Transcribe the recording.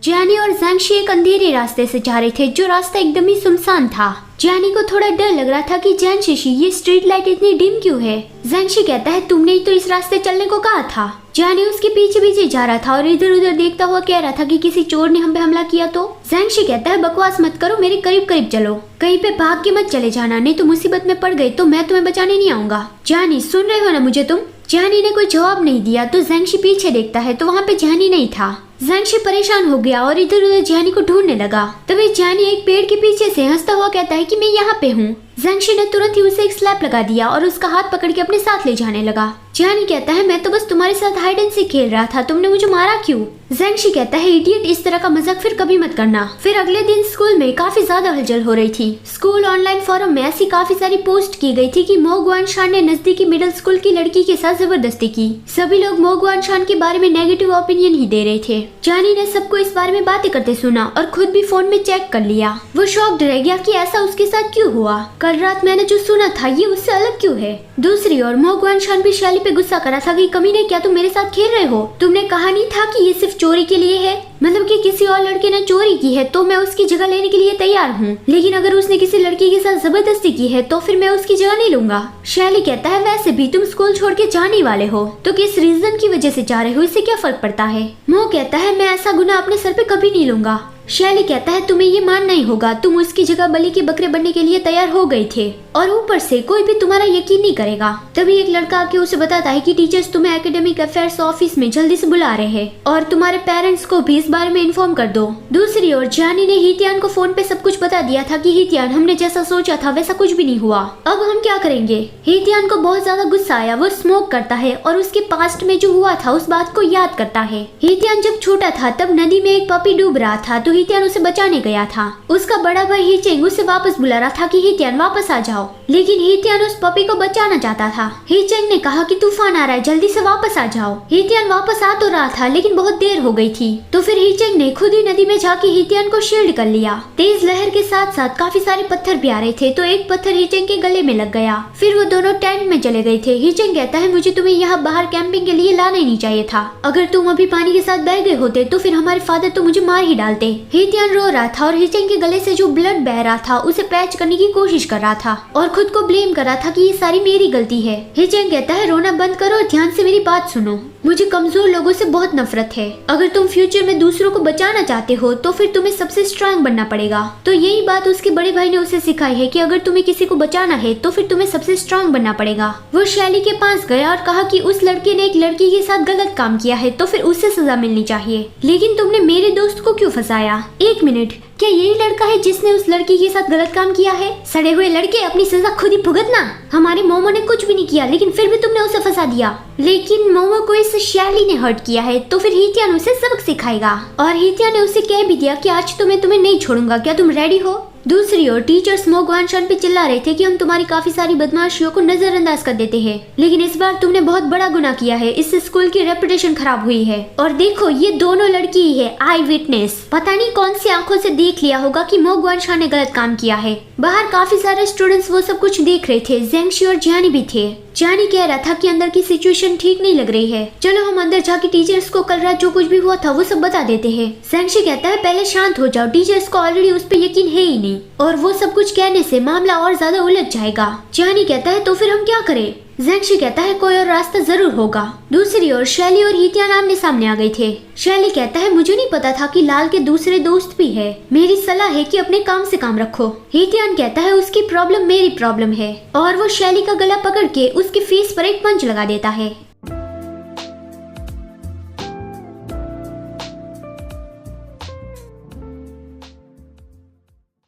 जैनी और ज़ैंशी एक अंधेरे रास्ते से जा रहे थे, जो रास्ता एकदम ही सुनसान था। जैनी को थोड़ा डर लग रहा था कि ज़ैंशी ये स्ट्रीट लाइट इतनी डिम क्यों है। ज़ैंशी कहता है तुमने ही तो इस रास्ते चलने को कहा था। जैनी उसके पीछे पीछे जा रहा था और इधर उधर देखता हुआ कह रहा था कि किसी चोर ने हम पे हमला किया तो। ज़ैंशी कहता है बकवास मत करो, मेरे करीब करीब चलो, कहीं पे भाग के मत चले जाना, नहीं तो मुसीबत में पड़ गए तो मैं तुम्हें बचाने नहीं आऊंगा। जैनी सुन रहे हो ना मुझे तुम। जैनी ने कोई जवाब नहीं दिया तो ज़ैंशी पीछे देखता है तो वहाँ पे जैनी नहीं था। ज़ैंशी परेशान हो गया और इधर उधर जैनी को ढूंढने लगा। तभी जैनी एक पेड़ के पीछे से हंसता हुआ कहता है कि मैं यहाँ पे हूँ। ज़ैंशी ने तुरंत ही उसे एक स्लैप लगा दिया और उसका हाथ पकड़ के अपने साथ ले जाने लगा। जैनी कहता है मैं तो बस तुम्हारे साथ हाइड एंड सीक खेल रहा था, तुमने मुझे मारा क्यों। ज़ैंशी कहता है इडियट, इस तरह का मजाक फिर कभी मत करना। फिर अगले दिन स्कूल में काफी ज्यादा हलचल हो रही थी। स्कूल ऑनलाइन फोरम में ऐसी काफी सारी पोस्ट की गई थी कि मो गुआनशान ने नजदीकी मिडिल स्कूल की लड़की के साथ जबरदस्ती की। सभी लोग मो गुआनशान के बारे में नेगेटिव ओपिनियन ही दे रहे थे। जैनी ने सबको इस बारे में बातें करते सुना और खुद भी फोन में चेक कर लिया। वो शॉक्ड रह गया कि ऐसा उसके साथ क्यों हुआ। कल रात मैंने जो सुना था ये उससे अलग क्यों है। दूसरी ओर मो गुआनशान भी शैली पे गुस्सा कर रहा था कि कमीने क्या तुम मेरे साथ खेल रहे हो, तुमने कहा नहीं था कि ये सिर्फ चोरी के लिए है, मतलब कि किसी और लड़के ने चोरी की है तो मैं उसकी जगह लेने के लिए तैयार हूँ, लेकिन अगर उसने किसी लड़की के साथ जबरदस्ती की है तो फिर मैं उसकी जगह नहीं लूंगा। शैली कहता है वैसे भी तुम स्कूल छोड़ के जाने वाले हो तो किस रीजन की वजह से जा रहे हो, इससे क्या फर्क पड़ता है। मो कहता है मैं ऐसा गुनाह अपने सर पे कभी नहीं लूंगा। शैली कहता है तुम्हें ये मानना ही होगा, तुम उसकी जगह बलि के बकरे बनने के लिए तैयार हो गए थे और ऊपर से कोई भी तुम्हारा यकीन नहीं करेगा। तभी एक लड़का आके उसे बताता है कि टीचर्स तुम्हें एकेडमिक अफेयर्स ऑफिस में जल्दी से बुला रहे हैं और तुम्हारे पेरेंट्स को भी इस बारे में इन्फॉर्म कर दो। दूसरी ओर जैनी ने हीतियान को फोन पे सब कुछ बता दिया था कि हीतियान हमने जैसा सोचा था वैसा कुछ भी नहीं हुआ, अब हम क्या करेंगे। हीतियान को बहुत ज्यादा गुस्सा आया, वो स्मोक करता है और उसके पास्ट में जो हुआ था उस बात को याद करता है। हीतियान जब छोटा था तब नदी में एक पपी डूब रहा था तो हीतियान उसे बचाने गया था। उसका बड़ा भाई हीचेंग उसे वापस बुला रहा था कि हीतियान वापस आ जाओ, लेकिन हीतियान उस पपी को बचाना चाहता था। हीचेंग ने कहा कि तूफान आ रहा है, जल्दी से वापस आ जाओ। हीतियान वापस आ तो रहा था लेकिन बहुत देर हो गई थी, तो फिर हीचेंग ने खुद ही नदी में जाके हीतियान को शील्ड कर लिया। तेज लहर के साथ साथ काफी सारे पत्थर भी आ रहे थे तो एक पत्थर हीचेंग के गले में लग गया। फिर वो दोनों टेंट में चले गए थे। हीचेंग कहता है मुझे तुम्हें यहाँ बाहर कैंपिंग के लिए लाना ही नहीं चाहिए था, अगर तुम अभी पानी के साथ बह गए होते तो फिर हमारे फादर तो मुझे मार ही डालते। हीतियान रो रहा था और हीचेंग के गले से जो ब्लड बह रहा था उसे पैच करने की कोशिश कर रहा था और खुद को ब्लेम कर रहा था कि ये सारी मेरी गलती है। हीचेंग कहता है रोना बंद करो और ध्यान से मेरी बात सुनो, मुझे कमजोर लोगों से बहुत नफरत है। अगर तुम फ्यूचर में दूसरों को बचाना चाहते हो तो फिर तुम्हें सबसे स्ट्रांग बनना पड़ेगा। तो यही बात उसके बड़े भाई ने उसे सिखाई है कि अगर तुम्हें किसी को बचाना है तो फिर तुम्हें सबसे स्ट्रांग बनना पड़ेगा। वो शैली के पास गया और कहा कि उस लड़के ने एक लड़की के साथ गलत काम किया है तो फिर उसे सजा मिलनी चाहिए, लेकिन तुमने मेरे दोस्त को क्यों फंसाया। एक मिनट, क्या यही लड़का है जिसने उस लड़की के साथ गलत काम किया है। सड़े हुए लड़के, अपनी सजा खुद ही भुगतना। हमारे मोमो ने कुछ भी नहीं किया लेकिन फिर भी तुमने उसे फंसा दिया। लेकिन मोमो को इस शैली ने हर्ट किया है तो फिर हीतियान उसे सबक सिखाएगा और हीतियान ने उसे कह भी दिया कि आज तो मैं तुम्हें नहीं छोड़ूंगा, क्या तुम रेडी हो। दूसरी ओर टीचर्स मो गुआनशान पे चिल्ला रहे थे कि हम तुम्हारी काफी सारी बदमाशियों को नजरअंदाज कर देते हैं, लेकिन इस बार तुमने बहुत बड़ा गुनाह किया है, इससे स्कूल की रेपुटेशन खराब हुई है। और देखो ये दोनों लड़की ही है, आई विटनेस, पता नहीं कौन सी आंखों से देख लिया होगा कि मो गुआनशान ने गलत काम किया है। बाहर काफी सारे स्टूडेंट्स वो सब कुछ देख रहे थे, ज़ैंशी और जैनी भी थे। जैनी कह रहा था कि अंदर की सिचुएशन ठीक नहीं लग रही है, चलो हम अंदर जाके टीचर्स को कल रात जो कुछ भी हुआ था वो सब बता देते हैं। ज़ैंशी कहता है पहले शांत हो जाओ, टीचर्स को ऑलरेडी उस पे यकीन है ही नहीं और वो सब कुछ कहने से मामला और ज्यादा उलझ जाएगा। जैनी कहता है तो फिर हम क्या करें। ज़ैंशी कहता है कोई और रास्ता जरूर होगा। दूसरी ओर शैली और हीतियान आमने सामने आ गए थे। शैली कहता है मुझे नहीं पता था कि लाल के दूसरे दोस्त भी है, मेरी सलाह है कि अपने काम से काम रखो। हीतियान कहता है उसकी प्रॉब्लम मेरी प्रॉब्लम है और वो शैली का गला पकड़ के उसके फेस पर एक पंच लगा देता है।